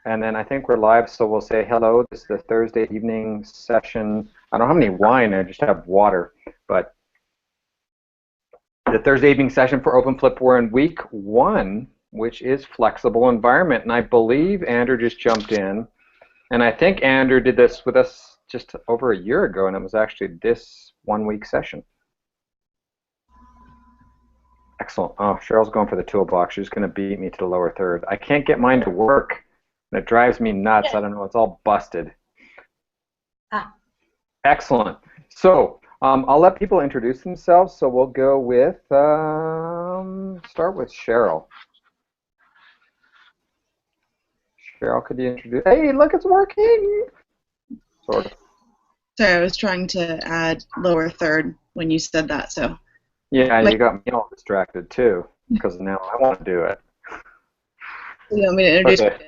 And then I think we're live, so we'll say hello. This is the Thursday evening session. I don't have any wine, I just have water. But the Thursday evening session for OpenFlip, we're in week 1, which is flexible environment. And I believe Andrew just jumped in. And I think Andrew did this with us just over a year ago, and it was actually this 1-week session. Excellent. Oh, Cheryl's going for the toolbox. She's going to beat me to the lower third. I can't get mine to work, and it drives me nuts. Yeah. I don't know. It's all busted. Ah. Excellent. So I'll let people introduce themselves. So we'll go with, start with Cheryl. Cheryl, could you introduce? Hey, look, it's working. Sort of. Sorry, I was trying to add lower third when you said that, so. Yeah, you got me all distracted too, because now I want to do it. You want me to introduce? Okay.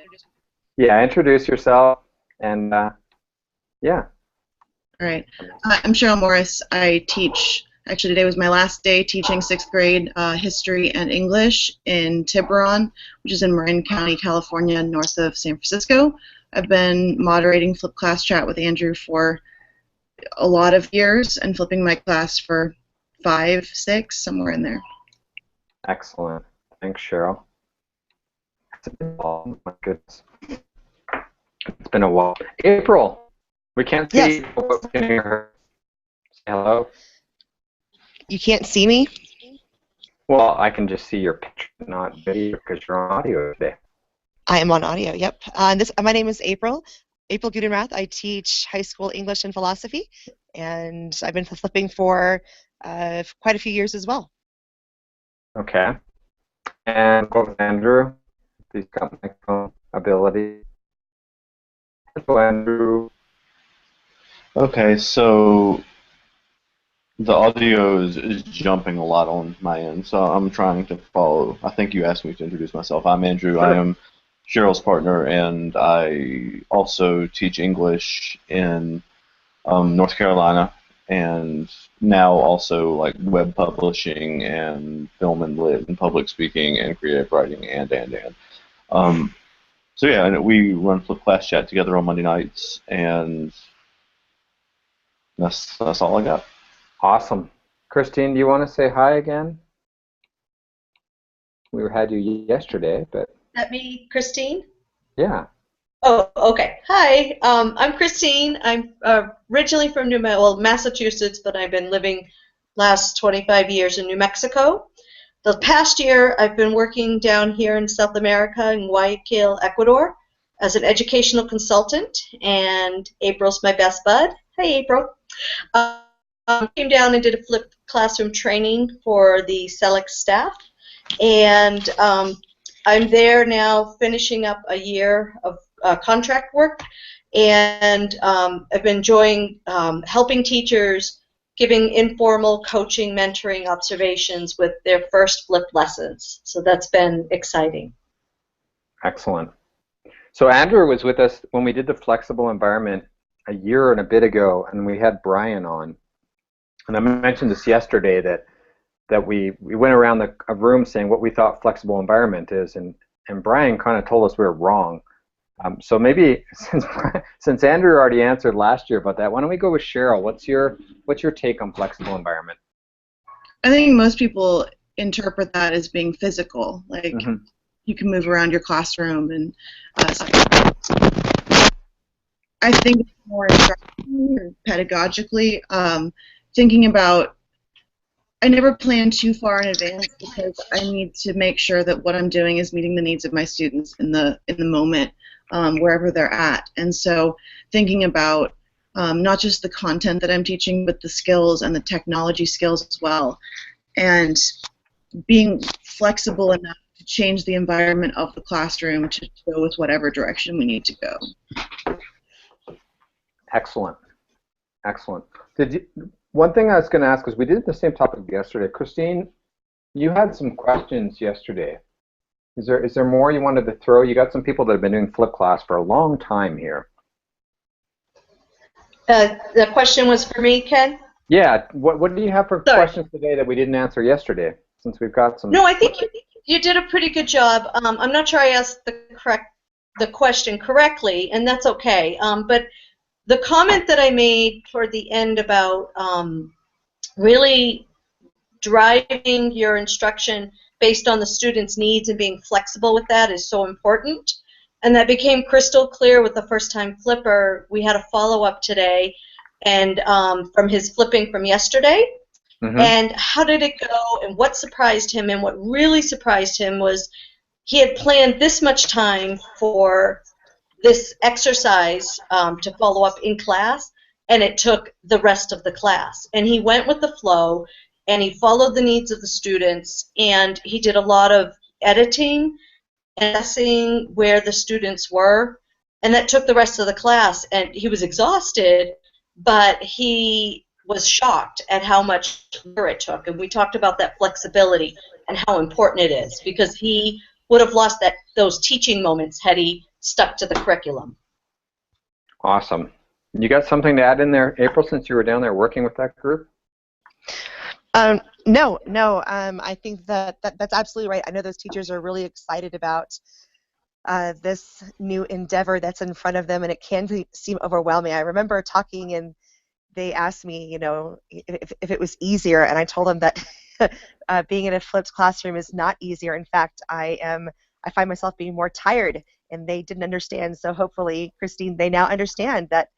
Yeah, introduce yourself, and yeah. All right. I'm Cheryl Morris. I teach, actually today was my last day teaching 6th grade history and English in Tiburon, which is in Marin County, California, north of San Francisco. I've been moderating Flip Class Chat with Andrew for a lot of years and flipping my class for 5, 6, somewhere in there. Excellent. Thanks, Cheryl. It's been a while. My goodness. It's been a while. April. We can't see Yes. but we can hear her. Say hello. You can't see me? Well, I can just see your picture, not video, because you're on audio today. I am on audio, yep. My name is April Gudenrath. I teach high school English and philosophy, and I've been flipping for quite a few years as well. Okay. And go with Andrew. He's got microphone ability. Hello, Andrew. Okay, so the audio is jumping a lot on my end, so I'm trying to follow. I think you asked me to introduce myself. I'm Andrew. Sure. I am Cheryl's partner, and I also teach English in North Carolina, and now also like web publishing and film and lit and public speaking and creative writing and. So yeah, and we run Flip Class Chat together on Monday nights, and that's all I got. Awesome. Christine, do you want to say hi again? We had you yesterday, but That me, Christine? yeah. Oh, okay. Hi, I'm Christine. I'm originally from Massachusetts, but I've been living last 25 years in New Mexico. The past year, I've been working down here in South America in Guayaquil, Ecuador, as an educational consultant, and April's my best bud. Hi, April. Came down and did a flipped classroom training for the CELEC staff, and I'm there now finishing up a year of contract work, and I've been enjoying helping teachers, giving informal coaching, mentoring, observations with their first flip lessons. So that's been exciting. Excellent. So Andrew was with us when we did the flexible environment a year and a bit ago, and we had Brian on. And I mentioned this yesterday that we went around a room saying what we thought flexible environment is, and Brian kind of told us we were wrong. So maybe since Andrew already answered last year about that, why don't we go with Cheryl? What's your take on flexible environment? I think most people interpret that as being physical, like you can move around your classroom and I think it's more instructionally or pedagogically, thinking about, I never plan too far in advance because I need to make sure that what I'm doing is meeting the needs of my students in the moment, wherever they're at. And so thinking about not just the content that I'm teaching, but the skills and the technology skills as well, and being flexible enough to change the environment of the classroom to go with whatever direction we need to go. Excellent. Excellent. One thing I was going to ask, because we did the same topic yesterday. Christine, you had some questions yesterday. Is there more you wanted to throw? You got some people that have been doing flip class for a long time here. The question was for me, Ken? Yeah. What do you have for questions today that we didn't answer yesterday? Since we've got some. No, I think you did a pretty good job. I'm not sure I asked the correct the question correctly, and that's okay. But the comment that I made toward the end about really driving your instruction based on the student's needs and being flexible with that is so important. And that became crystal clear with the first-time flipper. We had a follow-up today, and from his flipping from yesterday. Mm-hmm. And how did it go, and what surprised him, and what really surprised him was he had planned this much time for this exercise to follow up in class, and it took the rest of the class. And he went with the flow, and he followed the needs of the students, and he did a lot of editing and assessing where the students were, and that took the rest of the class. And he was exhausted, but he was shocked at how much longer it took. And we talked about that flexibility and how important it is, because he would have lost those teaching moments had he stuck to the curriculum. Awesome. You got something to add in there, April, since you were down there working with that group? No. I think that's absolutely right. I know those teachers are really excited about this new endeavor that's in front of them, and it can seem overwhelming. I remember talking, and they asked me, if it was easier, and I told them that being in a flipped classroom is not easier. In fact, I find myself being more tired, and they didn't understand. So hopefully, Christine, they now understand that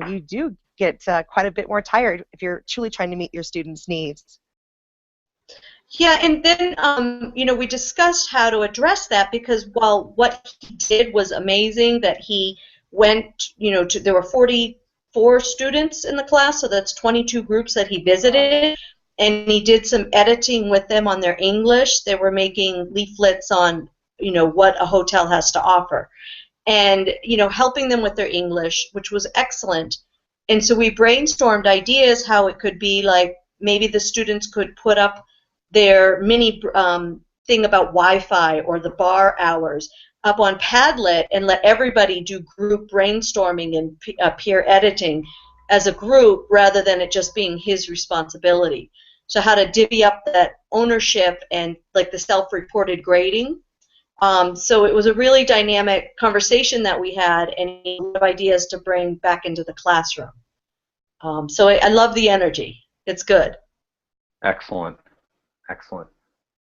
you do get quite a bit more tired if you're truly trying to meet your students' needs. Yeah, and then we discussed how to address that, because while what he did was amazing, that he went, there were 44 students in the class, so that's 22 groups that he visited, and he did some editing with them on their English. They were making leaflets on, what a hotel has to offer, and, helping them with their English, which was excellent. And so we brainstormed ideas how it could be, like maybe the students could put up their mini thing about Wi-Fi or the bar hours up on Padlet and let everybody do group brainstorming and peer editing as a group, rather than it just being his responsibility. So how to divvy up that ownership and like the self-reported grading. So it was a really dynamic conversation that we had, and a lot of ideas to bring back into the classroom. So I love the energy. It's good. Excellent. Excellent.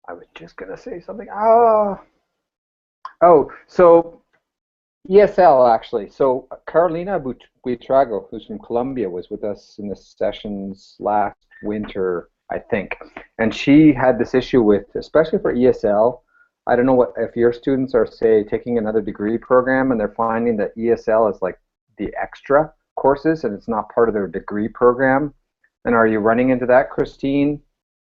I was just going to say something. So ESL, actually. So Carolina Buitrago, who's from Colombia, was with us in the sessions last winter, I think. And she had this issue with, especially for ESL, I don't know if your students are, say, taking another degree program and they're finding that ESL is like the extra courses and it's not part of their degree program. And are you running into that, Christine,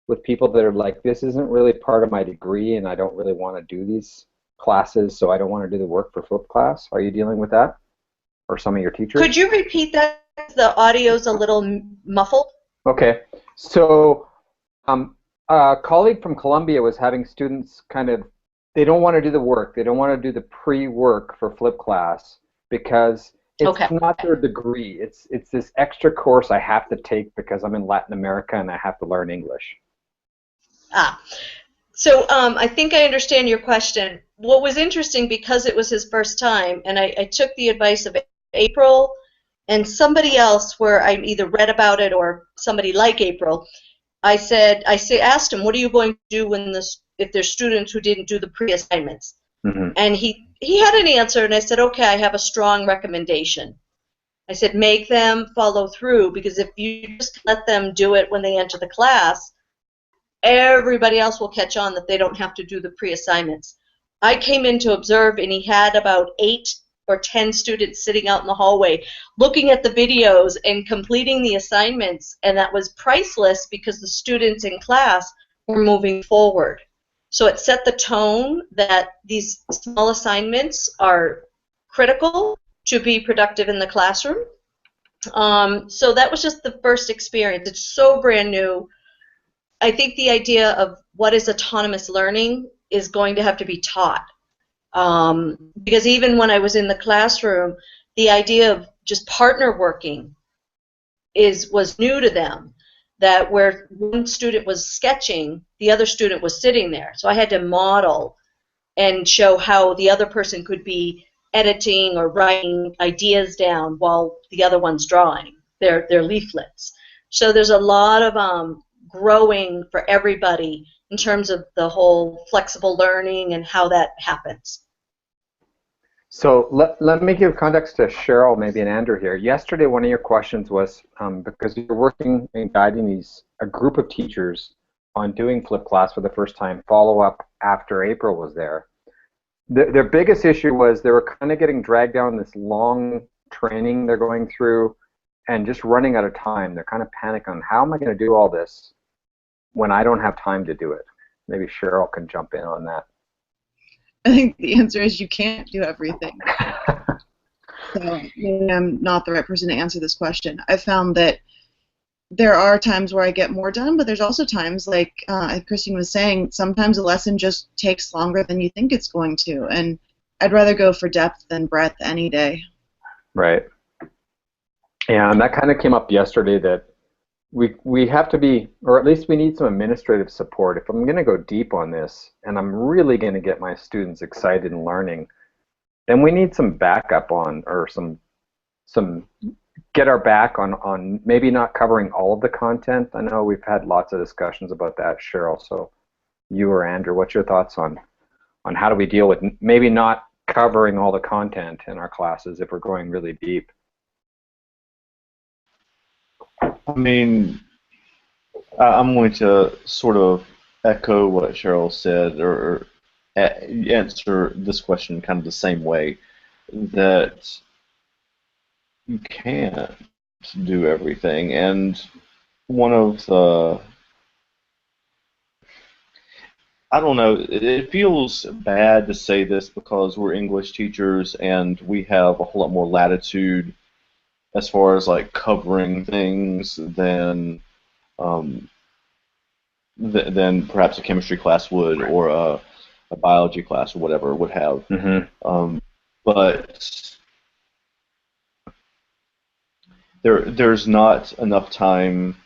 with people that are like, this isn't really part of my degree and I don't really want to do these classes, so I don't want to do the work for flip class? Are you dealing with that? Or some of your teachers? Could you repeat that? The audio's a little muffled. Okay. So a colleague from Colombia was having students they don't want to do the work. They don't want to do the pre-work for flip class because it's not their degree. It's this extra course I have to take because I'm in Latin America and I have to learn English. So I think I understand your question. What was interesting, because it was his first time, and I took the advice of April and somebody else where I either read about it or somebody like April, I asked him, what are you going to do if there's students who didn't do the pre-assignments? Mm-hmm. And he had an answer, and I said, okay, I have a strong recommendation. I said, make them follow through, because if you just let them do it when they enter the class, everybody else will catch on that they don't have to do the pre-assignments. I came in to observe, and he had about 8 or 10 students sitting out in the hallway looking at the videos and completing the assignments, and that was priceless because the students in class were moving forward. So it set the tone that these small assignments are critical to be productive in the classroom. So that was just the first experience. It's so brand new. I think the idea of what is autonomous learning is going to have to be taught. Because even when I was in the classroom, the idea of just partner working was new to them. That where one student was sketching, the other student was sitting there. So I had to model and show how the other person could be editing or writing ideas down while the other one's drawing their leaflets. So there's a lot of growing for everybody in terms of the whole flexible learning and how that happens. So let me give context to Cheryl, maybe, and Andrew here. Yesterday, one of your questions was, because you're working and guiding a group of teachers on doing flipped class for the first time, follow-up after April was there. Their biggest issue was they were kind of getting dragged down this long training they're going through and just running out of time. They're kind of panicking on, how am I going to do all this when I don't have time to do it? Maybe Cheryl can jump in on that. I think the answer is you can't do everything. So maybe I'm not the right person to answer this question. I found that there are times where I get more done, but there's also times, like Christine was saying, sometimes a lesson just takes longer than you think it's going to, and I'd rather go for depth than breadth any day. Right. Yeah, and that kind of came up yesterday, that we have to be, or at least we need some administrative support. If I'm going to go deep on this and I'm really going to get my students excited and learning, then we need some backup on, or some get our back on maybe not covering all of the content. I know we've had lots of discussions about that, Cheryl. So you or Andrew, what's your thoughts on how do we deal with maybe not covering all the content in our classes if we're going really deep? I mean, I'm going to sort of echo what Cheryl said, or answer this question kind of the same way, that you can't do everything. And one of the, I don't know, it feels bad to say this because we're English teachers and we have a whole lot more latitude as far as like covering things than perhaps a chemistry class would, or a biology class or whatever would have. Mm-hmm. But there's not enough time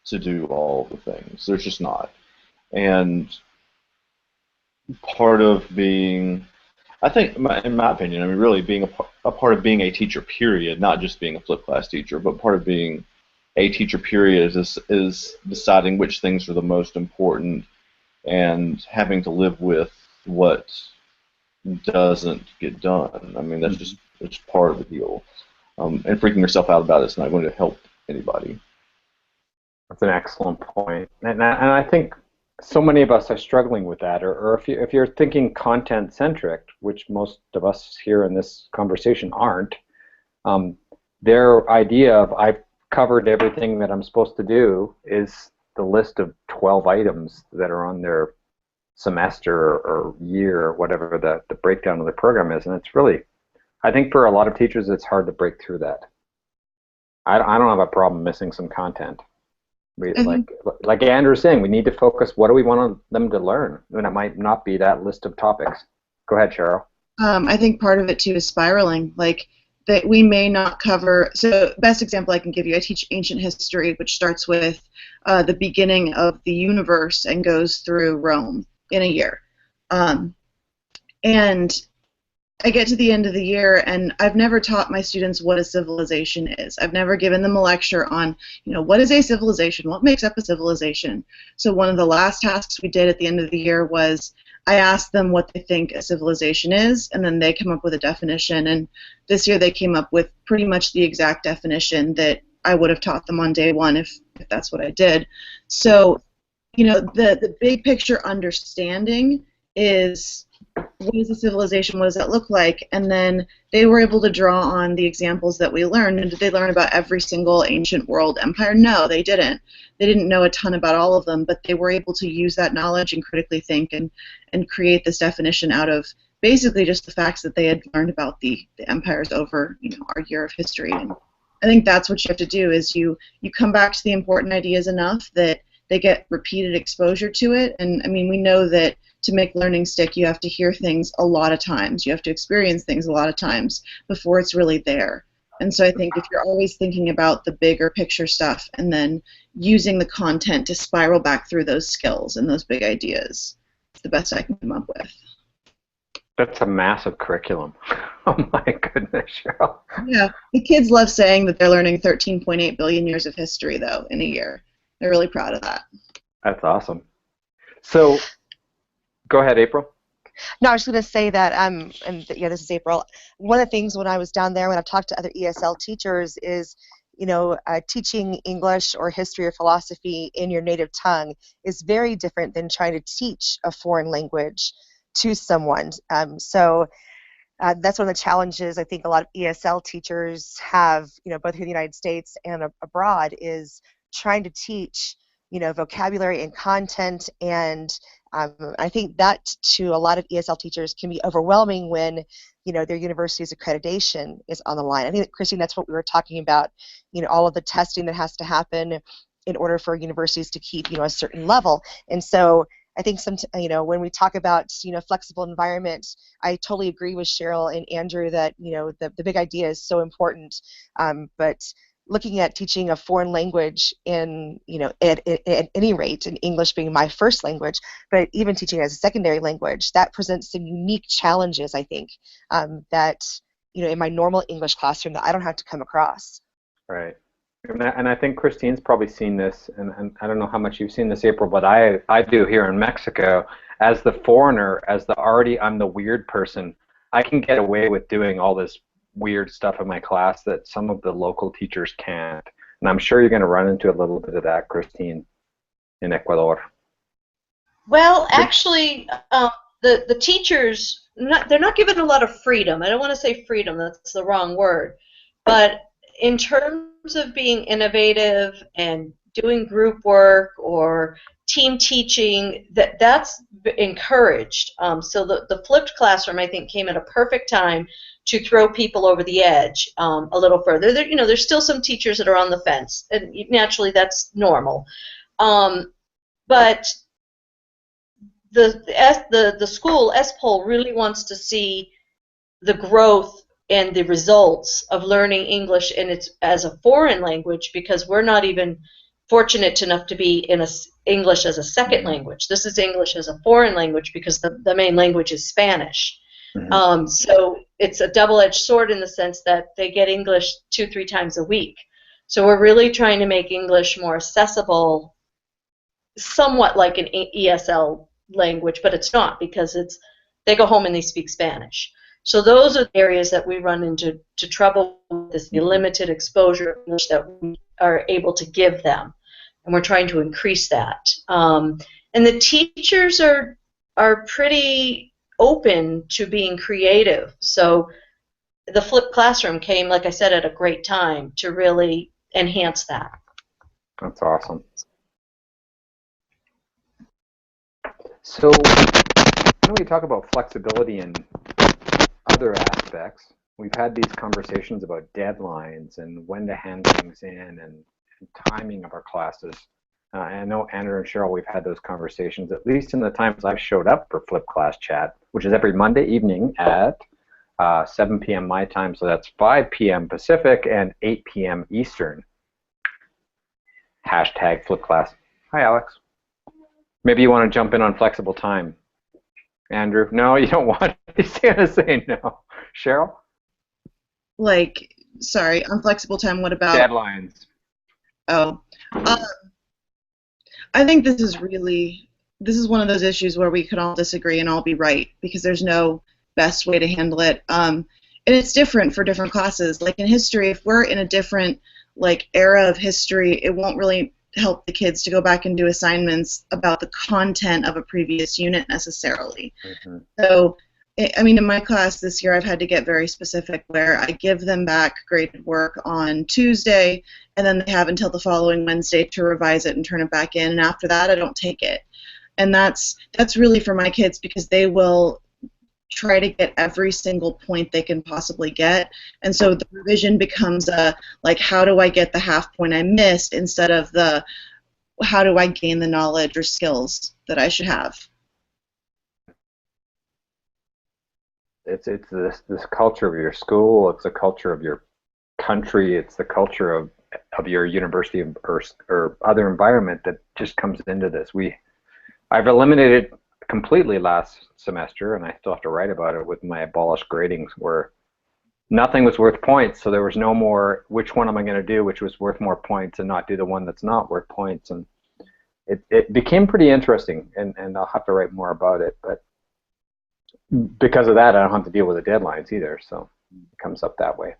to do all the things. There's just not. And part of being, I think, in my opinion, I mean, really being a part of being a teacher, period, not just being a flipped class teacher, but part of being a teacher, period, is deciding which things are the most important and having to live with what doesn't get done. I mean, that's just part of the deal. And freaking yourself out about it is not going to help anybody. That's an excellent point. And I think so many of us are struggling with that, or if you're thinking content-centric, which most of us here in this conversation aren't, their idea of I've covered everything that I'm supposed to do is the list of 12 items that are on their semester or year, or whatever the breakdown of the program is. And it's really, I think for a lot of teachers, it's hard to break through that. I don't have a problem missing some content. Like Andrew was saying, we need to focus, what do we want them to learn? And it might not be that list of topics. Go ahead, Cheryl. I think part of it too is spiraling. Like, that we may not cover. So best example I can give you, I teach ancient history, which starts with the beginning of the universe and goes through Rome in a year. And I get to the end of the year, and I've never taught my students what a civilization is. I've never given them a lecture on, what is a civilization? What makes up a civilization? So one of the last tasks we did at the end of the year was I asked them what they think a civilization is, and then they come up with a definition. And this year they came up with pretty much the exact definition that I would have taught them on day one if that's what I did. So, the big picture understanding is, what is a civilization? What does that look like? And then they were able to draw on the examples that we learned. And did they learn about every single ancient world empire? No, they didn't. They didn't know a ton about all of them, but they were able to use that knowledge and critically think and create this definition out of basically just the facts that they had learned about the empires over our year of history. And I think that's what you have to do, is you come back to the important ideas enough that they get repeated exposure to it. And I mean, we know that to make learning stick, you have to hear things a lot of times. You have to experience things a lot of times before it's really there. And so I think if you're always thinking about the bigger picture stuff and then using the content to spiral back through those skills and those big ideas, it's the best I can come up with. That's a massive curriculum. Oh my goodness, Cheryl. Yeah, the kids love saying that they're learning 13.8 billion years of history, though, in a year. They're really proud of that. That's awesome. So, go ahead, April. No, I was just going to say that, yeah, this is April. One of the things when I was down there, when I've talked to other ESL teachers, is, teaching English or history or philosophy in your native tongue is very different than trying to teach a foreign language to someone. So that's one of the challenges I think a lot of ESL teachers have, both here in the United States and abroad, is trying to teach, vocabulary and content. And I think that to a lot of ESL teachers can be overwhelming when, their university's accreditation is on the line. I think, that, Christine, that's what we were talking about, all of the testing that has to happen in order for universities to keep, a certain level. And so I think when we talk about, flexible environment, I totally agree with Cheryl and Andrew that, the big idea is so important. But looking at teaching a foreign language in, at any rate, and English being my first language, but even teaching as a secondary language, that presents some unique challenges, I think, that, in my normal English classroom that I don't have to come across. Right. And I think Christine's probably seen this, and I don't know how much you've seen this, April, but I do here in Mexico. As the foreigner, I'm the weird person, I can get away with doing all this weird stuff in my class that some of the local teachers can't. And I'm sure you're going to run into a little bit of that, Christine, in Ecuador. Well, actually, the teachers, they're not given a lot of freedom. I don't want to say freedom, that's the wrong word. But in terms of being innovative and doing group work or team teaching, that's encouraged. So the flipped classroom, I think, came at a perfect time to throw people over the edge a little further. There's still some teachers that are on the fence, and naturally that's normal. But the school, SPOL, really wants to see the growth and the results of learning English as a foreign language, because we're not even fortunate enough to be in English as a second language. This is English as a foreign language because the main language is Spanish. Mm-hmm. So it's a double-edged sword in the sense that they get English 2-3 times a week. So we're really trying to make English more accessible, somewhat like an ESL language, but it's not, because they go home and they speak Spanish. So those are the areas that we run into trouble with, is the limited exposure of English that we are able to give them, and we're trying to increase that. And the teachers are pretty open to being creative. So the flipped classroom came, like I said, at a great time to really enhance that. That's awesome. So when we talk about flexibility in other aspects, we've had these conversations about deadlines and when to hand things in and timing of our classes. I know Andrew and Cheryl, we've had those conversations, at least in the times I've showed up for Flip Class Chat, which is every Monday evening at 7 p.m. my time, so that's 5 p.m. Pacific and 8 p.m. Eastern. Hashtag Flip Class. Hi, Alex. Maybe you want to jump in on flexible time. Andrew? No, you don't want to. He's going to say no. Cheryl? Sorry, on flexible time, what about? Deadlines. Oh. I think this is one of those issues where we could all disagree and all be right, because there's no best way to handle it. And it's different for different classes. Like in history, if we're in a different era of history, it won't really help the kids to go back and do assignments about the content of a previous unit necessarily. Mm-hmm. So, I mean, in my class this year, I've had to get very specific, where I give them back graded work on Tuesday, and then they have until the following Wednesday to revise it and turn it back in, and after that, I don't take it. And that's really for my kids, because they will try to get every single point they can possibly get, and so the revision becomes how do I get the half point I missed, instead of how do I gain the knowledge or skills that I should have. It's this culture of your school, it's the culture of your country, it's the culture of your university or other environment that just comes into this. I've eliminated completely last semester, and I still have to write about it with my abolished gradings, where nothing was worth points, so there was no more which one am I going to do, which was worth more points, and not do the one that's not worth points. And it became pretty interesting, and I'll have to write more about it. But because of that, I don't have to deal with the deadlines either, so it comes up that way.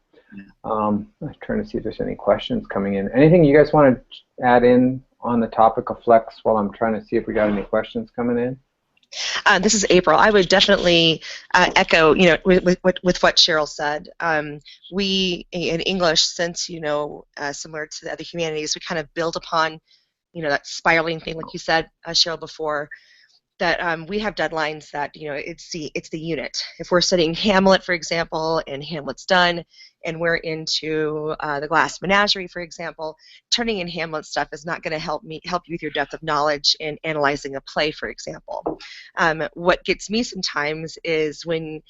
I'm trying to see if there's any questions coming in. Anything you guys want to add in on the topic of Flex while I'm trying to see if we got any questions coming in? This is April. I would definitely echo, with what Cheryl said. We in English, since similar to the other humanities, we kind of build upon, that spiraling thing, like you said, Cheryl, before. That we have deadlines that it's the unit. If we're studying Hamlet, for example, and Hamlet's done, and we're into the Glass Menagerie, for example, turning in Hamlet stuff is not going to help you with your depth of knowledge in analyzing a play, for example. What gets me sometimes is when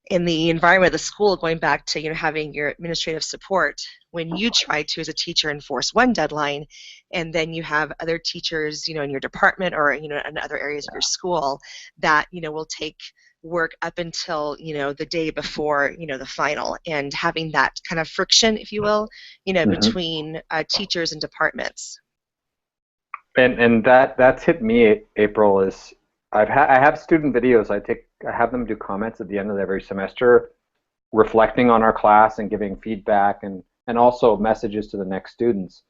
in the environment of the school, going back to having your administrative support, when you try to as a teacher enforce one deadline, and then you have other teachers in your department or in other areas of your school that will take work up until the day before the final, and having that kind of friction, if you will, between teachers and departments. And that's hit me, April. Is I have student videos. I have them do comments at the end of every semester, reflecting on our class and giving feedback, and also messages to the next students.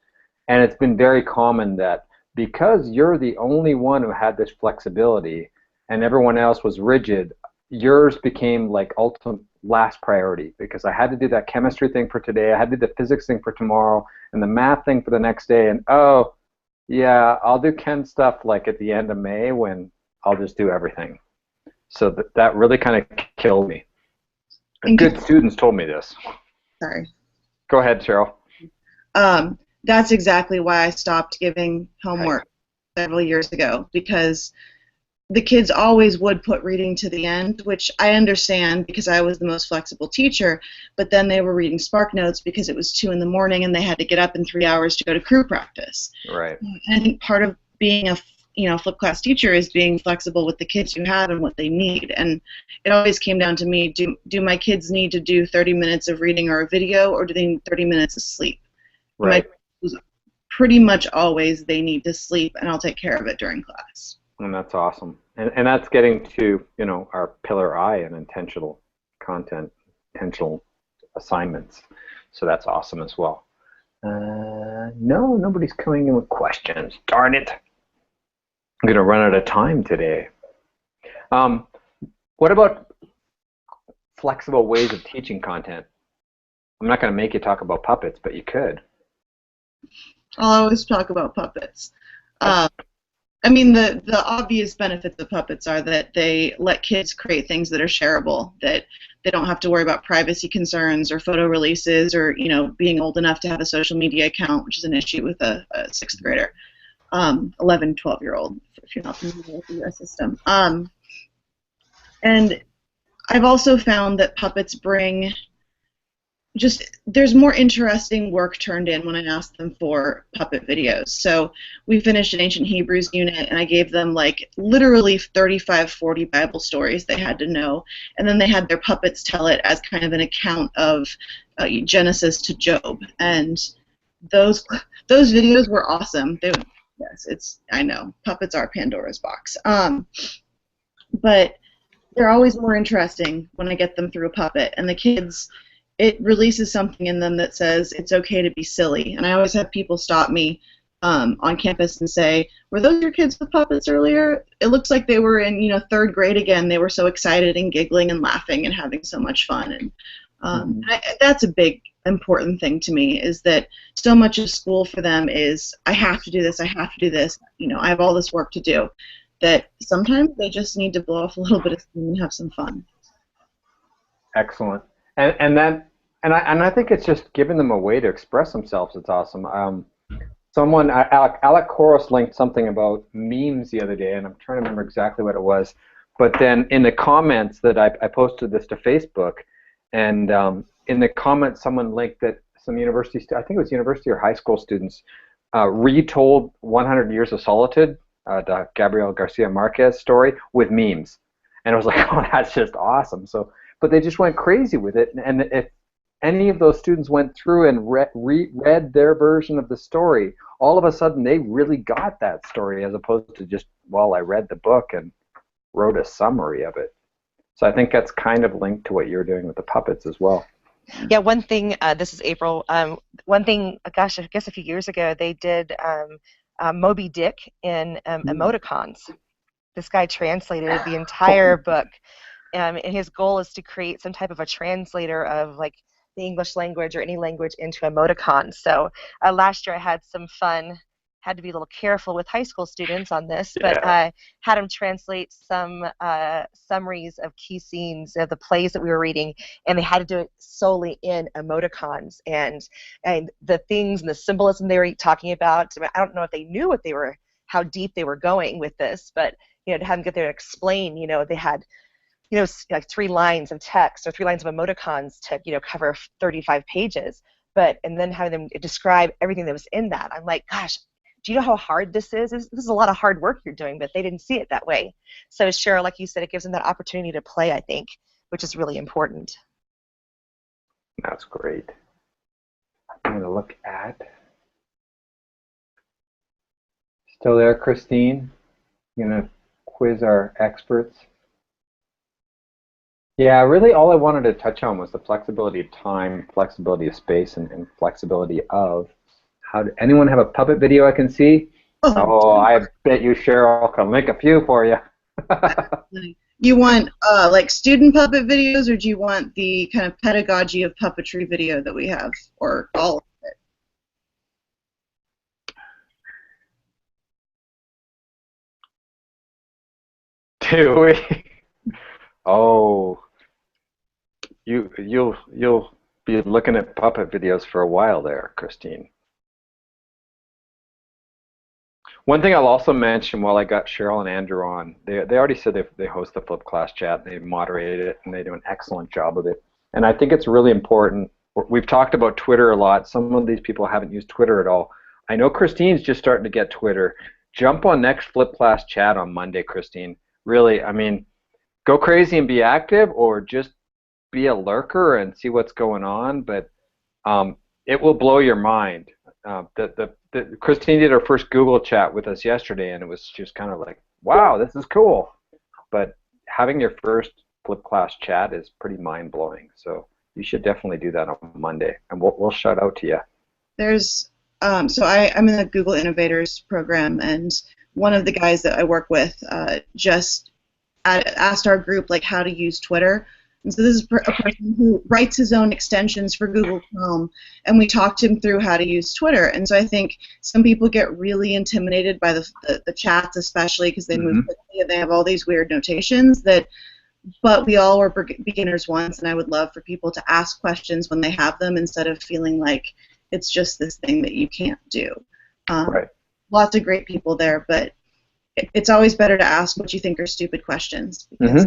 And it's been very common that because you're the only one who had this flexibility and everyone else was rigid, yours became like ultimate last priority, because I had to do that chemistry thing for today, I had to do the physics thing for tomorrow, and the math thing for the next day, and oh, yeah, I'll do Ken stuff like at the end of May when I'll just do everything. So that really kind of killed me. Good students told me this. Sorry. Go ahead, Cheryl. That's exactly why I stopped giving homework several years ago, because the kids always would put reading to the end, which I understand because I was the most flexible teacher, but then they were reading Spark Notes because it was 2 in the morning and they had to get up in 3 hours to go to crew practice. Right. And I think part of being a flip class teacher is being flexible with the kids you have and what they need. And it always came down to me, do my kids need to do 30 minutes of reading or a video, or do they need 30 minutes of sleep? Right. Pretty much always they need to sleep, and I'll take care of it during class. And that's awesome. And that's getting to, our pillar I and intentional content, intentional assignments. So that's awesome as well. No, nobody's coming in with questions. Darn it. I'm going to run out of time today. What about flexible ways of teaching content? I'm not going to make you talk about puppets, but you could. I'll always talk about puppets. I mean, the obvious benefits of puppets are that they let kids create things that are shareable, that they don't have to worry about privacy concerns or photo releases, or being old enough to have a social media account, which is an issue with a 6th grader. 11, 12-year-old, if you're not familiar with the U.S. system. And I've also found that puppets bring there's more interesting work turned in when I ask them for puppet videos. So we finished an Ancient Hebrews unit, and I gave them like literally 35, 40 Bible stories they had to know, and then they had their puppets tell it as kind of an account of Genesis to Job. And those videos were awesome. I know, puppets are Pandora's box. But they're always more interesting when I get them through a puppet, and the kids, it releases something in them that says it's okay to be silly. And I always have people stop me on campus and say, "Were those your kids with puppets earlier? It looks like they were in 3rd grade again. They were so excited and giggling and laughing and having so much fun." And that's a big important thing to me, is that so much of school for them is I have to do this, I have to do this. I have all this work to do. That sometimes they just need to blow off a little bit of steam and have some fun. Excellent. And I think it's just giving them a way to express themselves. It's awesome. Alec Koros linked something about memes the other day, and I'm trying to remember exactly what it was. But then in the comments that I posted this to Facebook, and in the comments someone linked that some university, I think it was university or high school students, retold 100 Years of Solitude, the Gabriel Garcia Marquez story, with memes. And I was like, oh, that's just awesome. So. But they just went crazy with it, and any of those students went through and read their version of the story, all of a sudden they really got that story as opposed to just, well, I read the book and wrote a summary of it. So I think that's kind of linked to what you're doing with the puppets as well. Yeah, one thing, this is April, one thing, gosh, I guess a few years ago, they did Moby Dick in emoticons. This guy translated the entire book, and his goal is to create some type of a translator of like the English language or any language into emoticons. So last year I had some fun, had to be a little careful with high school students on this, but I had them translate some summaries of key scenes of the plays that we were reading, and they had to do it solely in emoticons, and the things and the symbolism they were talking about. I don't know if they knew what they were, how deep they were going with this, but to have them get there to explain, they had like 3 lines of text or 3 lines of emoticons to cover 35 pages, and then having them describe everything that was in that. I'm like, gosh, do you know how hard this is? This is a lot of hard work you're doing, but they didn't see it that way. So Cheryl, like you said, it gives them that opportunity to play, I think, which is really important. That's great. I'm going to look at, still there, Christine? I'm going to quiz our experts. Yeah, really all I wanted to touch on was the flexibility of time, flexibility of space, and flexibility of how. Anyone have a puppet video I can see? Oh, I bet you Cheryl can link a few for you. You want like student puppet videos, or do you want the kind of pedagogy of puppetry video that we have, or all of it? Do we? Oh. You'll be looking at puppet videos for a while there, Christine. One thing I'll also mention while I got Cheryl and Andrew on, they already said they host the Flip Class chat, they moderate it, and they do an excellent job of it. And I think it's really important. We've talked about Twitter a lot. Some of these people haven't used Twitter at all. I know Christine's just starting to get Twitter. Jump on next Flip Class chat on Monday, Christine. Really, I mean, go crazy and be active, or just be a lurker and see what's going on, but it will blow your mind. Christine did her first Google chat with us yesterday, and it was just kind of like, wow, this is cool. But having your first Flip Class chat is pretty mind-blowing. So you should definitely do that on Monday, and we'll shout out to you. There's so I'm in the Google Innovators program, and one of the guys that I work with just asked our group like how to use Twitter. And so this is a person who writes his own extensions for Google Chrome, and we talked him through how to use Twitter. And so I think some people get really intimidated by the chats, especially because they move quickly and they have all these weird notations. But we all were beginners once, and I would love for people to ask questions when they have them instead of feeling like it's just this thing that you can't do. Right. Lots of great people there, but it's always better to ask what you think are stupid questions, because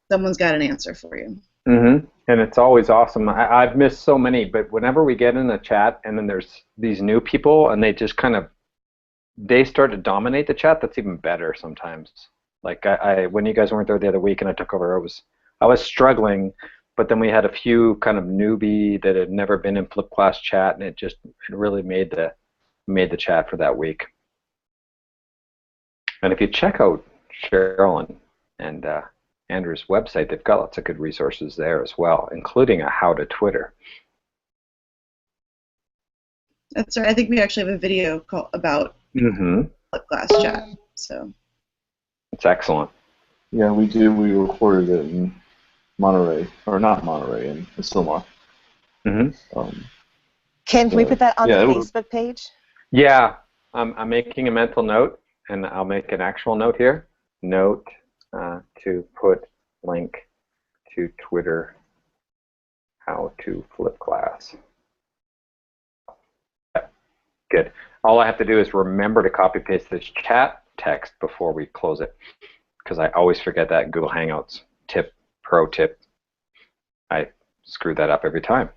someone's got an answer for you. And it's always awesome. I've missed so many, but whenever we get in a chat and then there's these new people and they just kind of, they start to dominate the chat, that's even better sometimes. Like when you guys weren't there the other week and I took over, I was struggling, but then we had a few kind of newbie that had never been in Flip Class chat, and it really made the chat for that week. And if you check out Cheryl and Andrew's website, they've got lots of good resources there as well, including a how to Twitter. That's right. I think we actually have a video about Flip Class chat. So it's excellent. Yeah, we do. We recorded it in Monterey, or not Monterey, in Silmar. Can we put that on the Facebook page? Yeah, I'm making a mental note, and I'll make an actual note here. Note to put link to Twitter, how to Flip Class. Good. All I have to do is remember to copy paste this chat text before we close it, because I always forget that in Google Hangouts. Pro tip. I screw that up every time.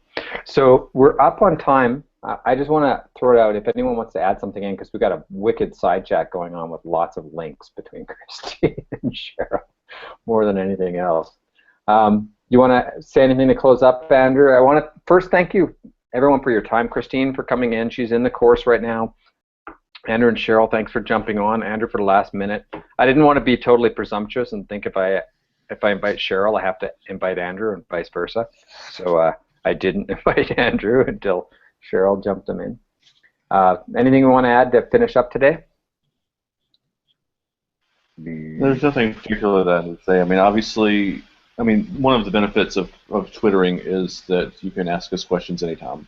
So we're up on time. I just want to throw it out if anyone wants to add something in, because we've got a wicked side chat going on with lots of links between Christine and Cheryl, more than anything else. You want to say anything to close up, Andrew? I want to First, thank you, everyone, for your time. Christine, for coming in. She's in the course right now. Andrew and Cheryl, thanks for jumping on. Andrew for the last minute. I didn't want to be totally presumptuous and think if I invite Cheryl, I have to invite Andrew and vice versa. So I didn't invite Andrew until Cheryl jumped him in. Anything you want to add to finish up today? There's nothing particular that I would say. I mean, obviously, one of the benefits of Twittering is that you can ask us questions anytime,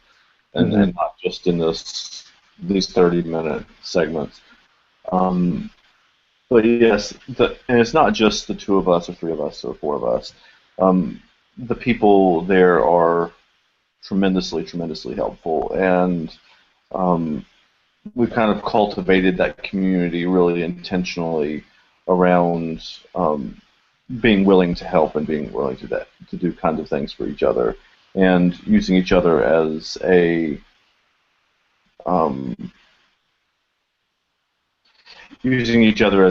and not just in these 30-minute segments. But yes, and it's not just the two of us or three of us or four of us. The people there are tremendously, tremendously helpful, and we've kind of cultivated that community really intentionally around being willing to help and being willing to do kind of things for each other, and using each other as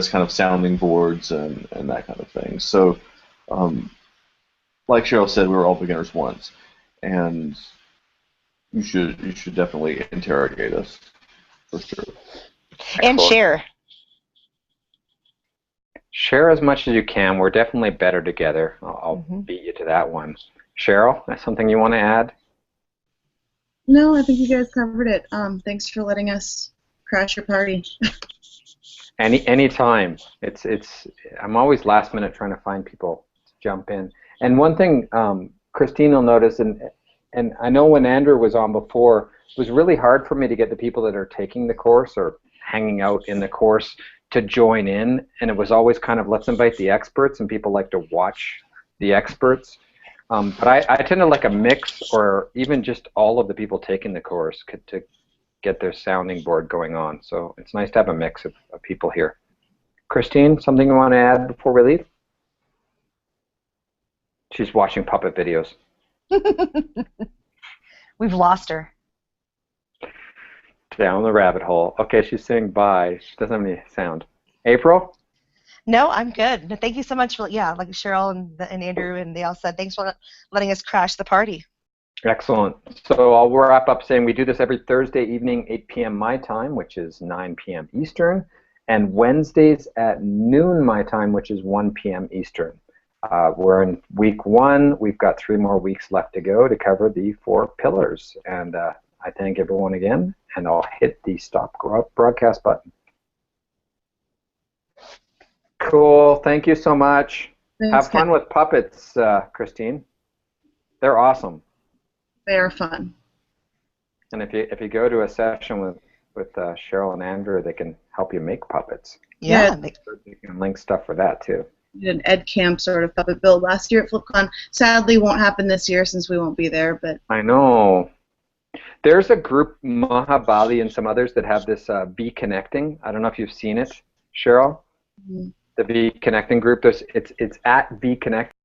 kind of sounding boards and that kind of thing. So, like Cheryl said, we were all beginners once, and you should definitely interrogate us for sure. And share. Share as much as you can. We're definitely better together. I'll beat you to that one. Cheryl, that's something you want to add? No, I think you guys covered it. Thanks for letting us crash your party. Anytime. I'm always last minute trying to find people to jump in. And one thing Christine will notice, and I know when Andrew was on before, it was really hard for me to get the people that are taking the course or hanging out in the course to join in, and it was always kind of, let's invite the experts, and people like to watch the experts. But I tend to like a mix, or even just all of the people taking the course to get their sounding board going on. So it's nice to have a mix of people here. Christine, something you want to add before we leave? She's watching puppet videos. We've lost her. Down the rabbit hole. Okay, she's saying bye. She doesn't have any sound. April? No, I'm good. No, thank you so much for, like Cheryl and Andrew, and they all said, thanks for letting us crash the party. Excellent. So I'll wrap up saying we do this every Thursday evening, 8 p.m. my time, which is 9 p.m. Eastern, and Wednesdays at noon my time, which is 1 p.m. Eastern. We're in week 1. We've got 3 more weeks left to go to cover the 4 pillars. And I thank everyone again, and I'll hit the stop broadcast button. Cool. Thank you so much. Thanks, Have fun with puppets, Christine. They're awesome. They are fun. And if you go to a session with Cheryl and Andrew, they can help you make puppets. Yeah. You can link stuff for that too. We did an ed camp sort of puppet build last year at FlipCon. Sadly, won't happen this year since we won't be there. But I know. There's a group, Mahabali and some others, that have this Be Connecting. I don't know if you've seen it, Cheryl. The Be Connecting group. It's at Be Connecting.